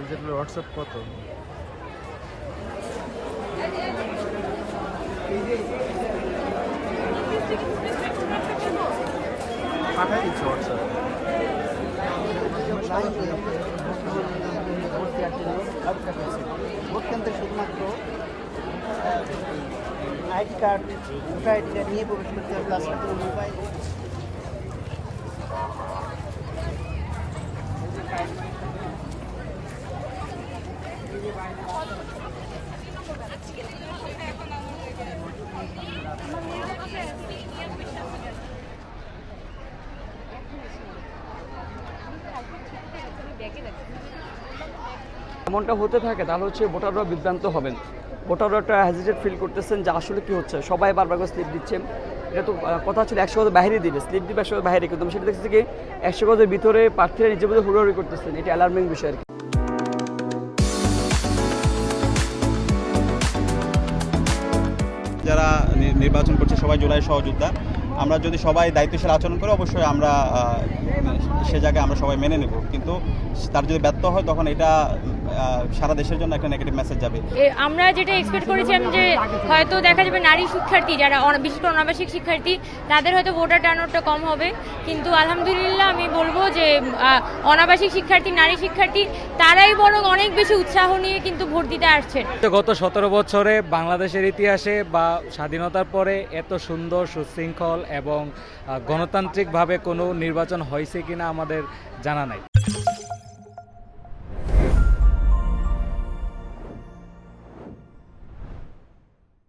Digital WhatsApp কত? পাঠাই দিচ্ছি হোয়াটসঅ্যাপ। ভোট কেন্দ্রে শুধুমাত্র ID card, voter ID card নিয়ে প্রবেশ করতে হবে, তাছাড়া কোনো মোবাইল। এমনটা হতে থাকে তাহলে হচ্ছে ভোটাররা বিভ্রান্ত হবেন, ভোটাররা একটা হেজিটেট ফিল করতেছেন যে আসলে কি হচ্ছে। সবাই বারবার করে স্লিপ দিচ্ছেন, এটা তো কথা ছিল 100 গজের বাইরে দিবে, স্লিপ দিবে 100 গজের বাইরে, কিন্তু আমি সেটা দেখছি কি 100 গজের ভিতরে প্রার্থীরা নিজের মধ্যে হুড়োহুড়ি করতেছেন। এটা অ্যালার্মিং বিষয় আর কি। যারা নির্বাচন করছে সবাই জুলাই সহযোদ্ধা। আমরা যদি সবাই দায়িত্বশীল আচরণ করি অবশ্যই আমরা সে জায়গায় আমরা সবাই মেনে নেব, কিন্তু তার যদি ব্যর্থ হয় তখন এটা সারা দেশের জন্য একটা নেগেটিভ মেসেজ যাবে। আমরা যেটা এক্সপেক্ট করেছিলাম যে হয়তো দেখা যাবে নারী শিক্ষার্থী যারা বিশেষ করে অনাবাসিক শিক্ষার্থী তাদের হয়তো ভোটার টার্নআউটটা কম হবে, কিন্তু আলহামদুলিল্লাহ আমি বলবো যে অনাবাসিক শিক্ষার্থী, নারী শিক্ষার্থী তারাই বরং অনেক বেশি উৎসাহ নিয়ে কিন্তু ভোট দিতে আসছেন। গত 17 বছরে বাংলাদেশের ইতিহাসে বা স্বাধীনতার পরে এত সুন্দর, সুশৃঙ্খল এবং গণতান্ত্রিকভাবে কোনো নির্বাচন হয়েছে কিনা আমাদের জানা নাই।